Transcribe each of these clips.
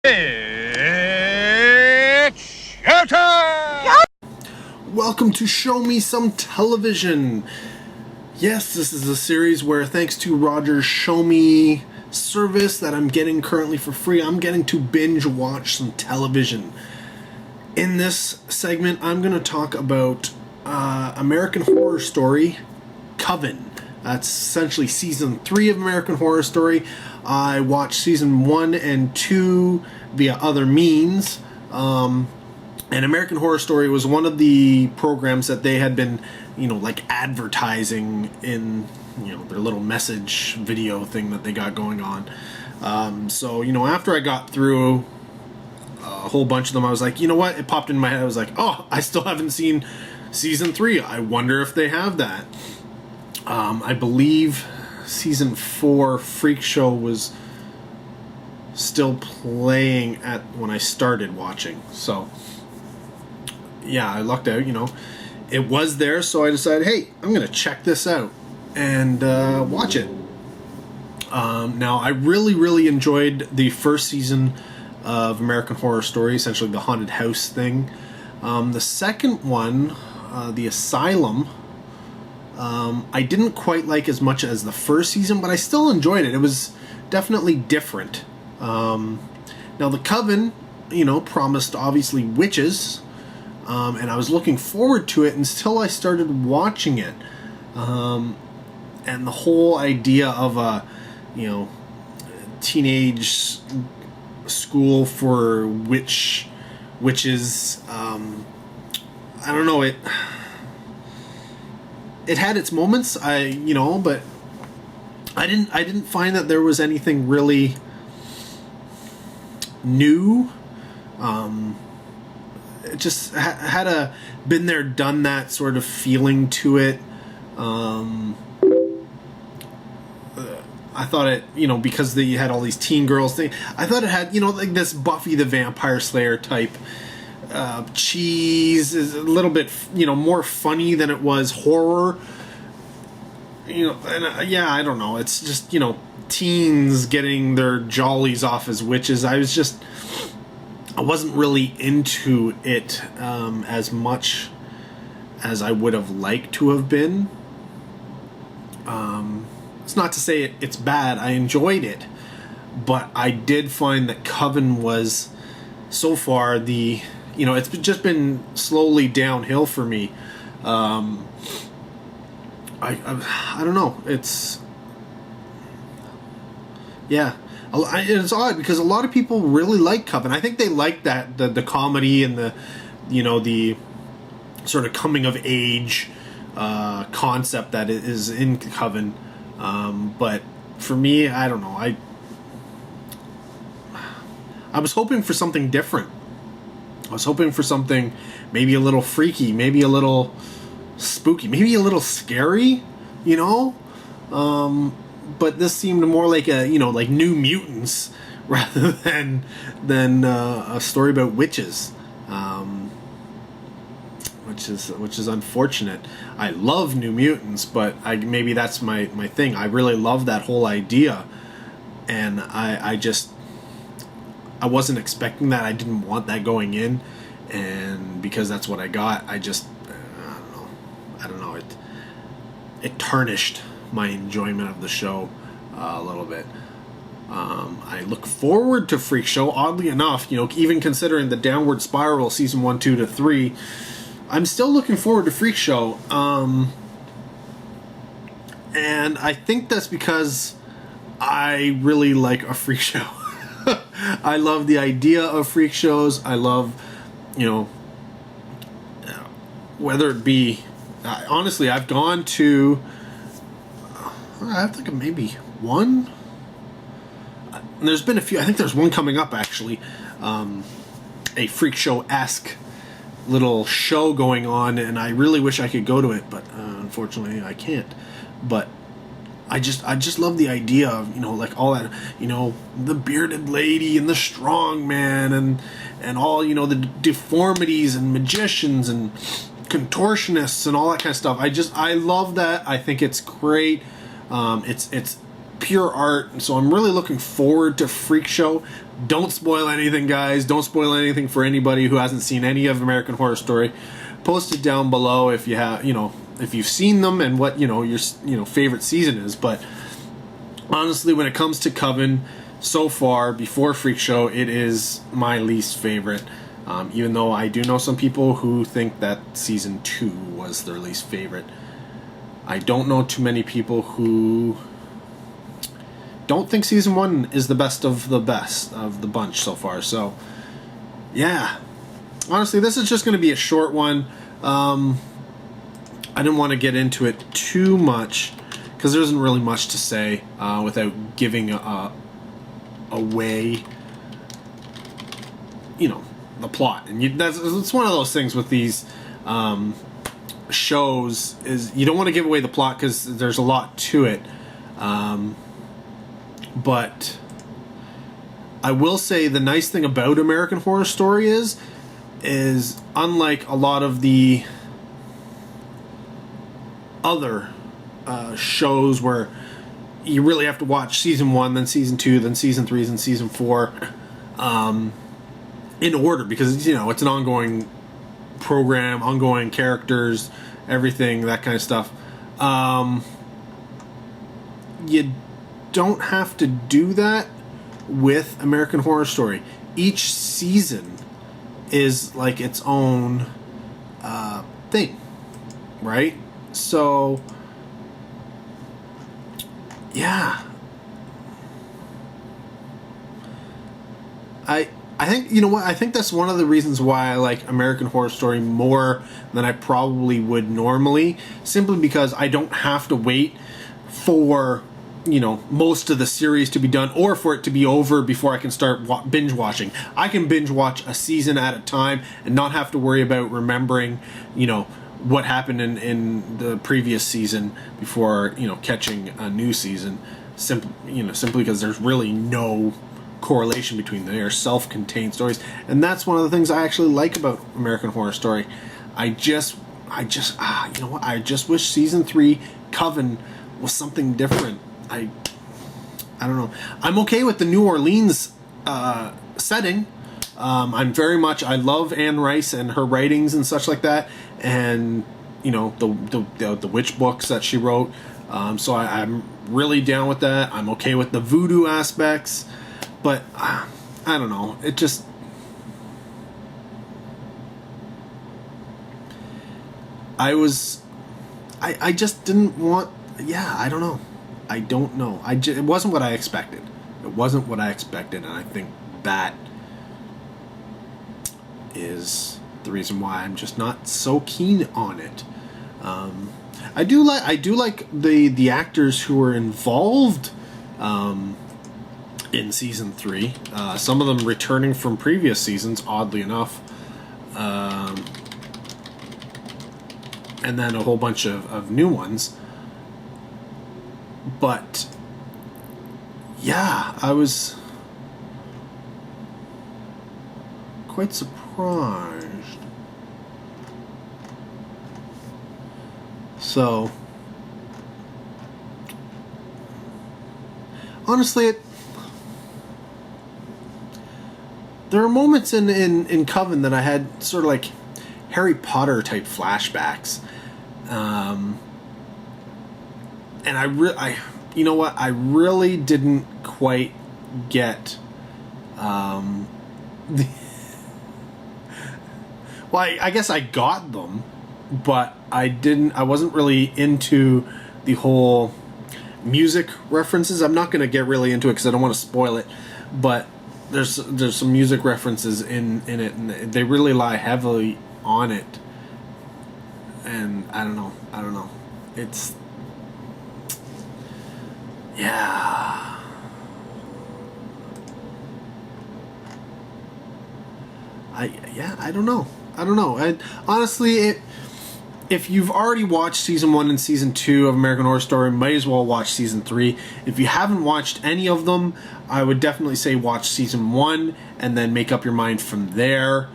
It's showtime! Welcome to Show Me Some Television. Yes, this is a series where, thanks to Roger's Show Me service that I'm getting currently for free, I'm getting to binge watch some television. In this segment, I'm going to talk about American Horror Story, Coven. That's essentially season 3 of American Horror Story. I watched season 1 and 2 via other means. And American Horror Story was one of the programs that they had been, like advertising in, their little message video thing that they got going on. So, after I got through a whole bunch of them, I was like, you know what? It popped in my head. I was like, oh, I still haven't seen season 3. I wonder if they have that. I believe season 4 Freak Show was still playing at when I started watching. So, yeah, I lucked out, It was there, so I decided, hey, I'm going to check this out and watch it. Now, I really enjoyed the first season of American Horror Story, essentially the haunted house thing. The second one, The Asylum, I didn't quite like as much as the first season, but I still enjoyed it. It was definitely different. Now, the Coven, promised obviously witches, and I was looking forward to it until I started watching it. And the whole idea of a, teenage school for witches, I don't know, it had its moments, but I didn't find that there was anything really new. It just had a been there, done that sort of feeling to it. I thought it, because you had all these teen girls thing, I thought it had, like this Buffy the Vampire Slayer type cheese, is a little bit, more funny than it was horror. Yeah, I don't know. It's just, teens getting their jollies off as witches. I wasn't really into it as much as I would have liked to have been. It's not to say it's bad. I enjoyed it. But I did find that Coven was, so far, it's just been slowly downhill for me. I don't know. It's odd because a lot of people really like Coven. I think they like that the comedy and the sort of coming of age concept that is in Coven. But for me, I don't know. I was hoping for something different. I was hoping for something maybe a little freaky, maybe a little spooky, maybe a little scary, but this seemed more like like New Mutants rather than a story about witches, which is unfortunate. I love New Mutants, but maybe that's my thing. I really love that whole idea, and I wasn't expecting that. I didn't want that going in, and because that's what I got, I don't know. It tarnished my enjoyment of the show a little bit. I look forward to Freak Show. Oddly enough, even considering the downward spiral season 1, 2 to 3, I'm still looking forward to Freak Show. And I think that's because I really like a freak show. I love the idea of freak shows. I love, whether it be, honestly, I've gone to, I think maybe one. There's been a few. I think there's one coming up, actually. A freak show-esque little show going on, and I really wish I could go to it, but unfortunately I can't. But I just love the idea of, like all that, the bearded lady and the strong man and all, the deformities and magicians and contortionists and all that kind of stuff. I love that. I think it's great. It's pure art, so I'm really looking forward to Freak Show. Don't spoil anything, guys. Don't spoil anything for anybody who hasn't seen any of American Horror Story. Post it down below if you have, if you've seen them and what, your, favorite season is. But honestly, when it comes to Coven, so far, before Freak Show, it is my least favorite. Even though I do know some people who think that season 2 was their least favorite. I don't know too many people who don't think season 1 is the best of the bunch so far. So, yeah. Honestly, this is just going to be a short one. I didn't want to get into it too much because there isn't really much to say without giving away, the plot. And it's one of those things with these shows is you don't want to give away the plot because there's a lot to it. But I will say the nice thing about American Horror Story is unlike a lot of the other shows where you really have to watch season 1, then season 2, then season 3, then season 4 in order, because it's an ongoing program, ongoing characters, everything, that kind of stuff. You don't have to do that with American Horror Story. Each season is like its own thing, right? So, yeah. I think, I think that's one of the reasons why I like American Horror Story more than I probably would normally, simply because I don't have to wait for, most of the series to be done or for it to be over before I can start binge watching. I can binge watch a season at a time and not have to worry about remembering, what happened in the previous season before, catching a new season, simply because there's really no correlation between them. They are self-contained stories, and that's one of the things I actually like about American Horror Story. I just wish season 3 Coven was something different. I don't know. I'm okay with the New Orleans setting. I love Anne Rice and her writings and such like that, and the witch books that she wrote. So I'm really down with that. I'm okay with the voodoo aspects. But, I don't know, it just... I just didn't want... Yeah, I don't know. I don't know. It wasn't what I expected. It wasn't what I expected, and I think that is the reason why I'm just not so keen on it. I do like the actors who were involved in season 3. Some of them returning from previous seasons, oddly enough. And then a whole bunch of new ones. But, yeah, I was quite surprised. So, honestly, there are moments in Coven that I had sort of like Harry Potter type flashbacks, and I really didn't quite get well, I guess I got them, but I wasn't really into the whole music references. I'm not going to get really into it because I don't want to spoil it, but there's some music references in it, and they really lie heavily on it. And I don't know. It's... Yeah. I don't know. Honestly, if you've already watched season 1 and season 2 of American Horror Story, might as well watch season 3. If you haven't watched any of them, I would definitely say watch season 1 and then make up your mind from there.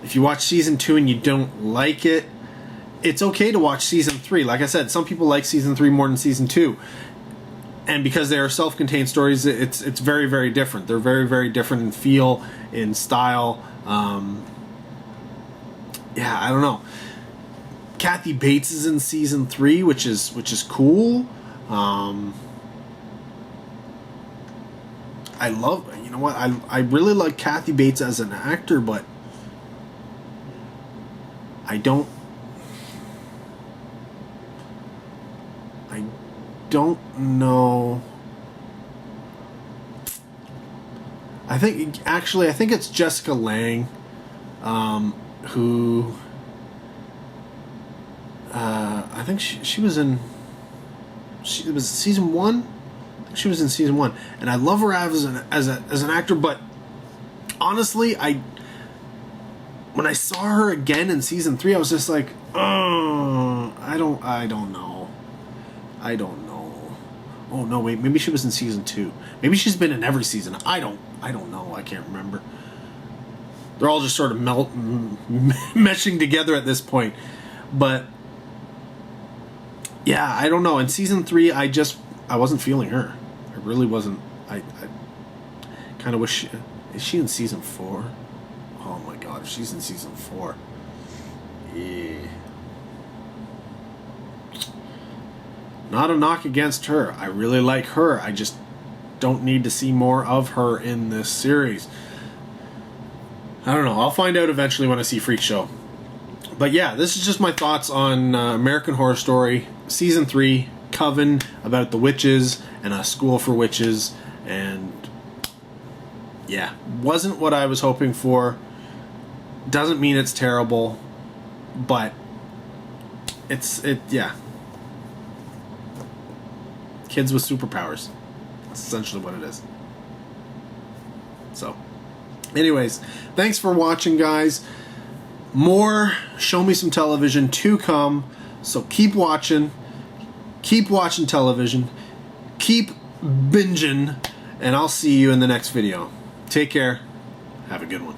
If you watch season 2 and you don't like it, it's okay to watch season 3. Like I said, some people like season 3 more than season 2. and because they are self-contained stories, it's very, very different. They're very, very different in feel, in style. Yeah, I don't know. Kathy Bates is in season 3, which is cool. I love, you know what, I really like Kathy Bates as an actor, but I don't know. I think it's Jessica Lange, who I think she was in. It was season 1. I think she was in season 1, and I love her as an actor. But honestly, when I saw her again in season 3, I was just like, I don't know. Oh no, wait, maybe she was in season 2. Maybe she's been in every season. I don't know. I can't remember. They're all just sort of meshing together at this point. But yeah, I don't know. In season 3, I wasn't feeling her. I really wasn't. I kind of wish. Is she in season 4? Oh my god, if she's in season 4. Yeah. Not a knock against her. I really like her. I just don't need to see more of her in this series. I don't know. I'll find out eventually when I see Freak Show. But yeah, this is just my thoughts on American Horror Story season 3, Coven, about the witches and a school for witches. And yeah, wasn't what I was hoping for. Doesn't mean it's terrible, but yeah. Kids with superpowers. That's essentially what it is. So, anyways, thanks for watching, guys. More Show Me Some Television to come. So keep watching television, keep binging, and I'll see you in the next video. Take care. Have a good one.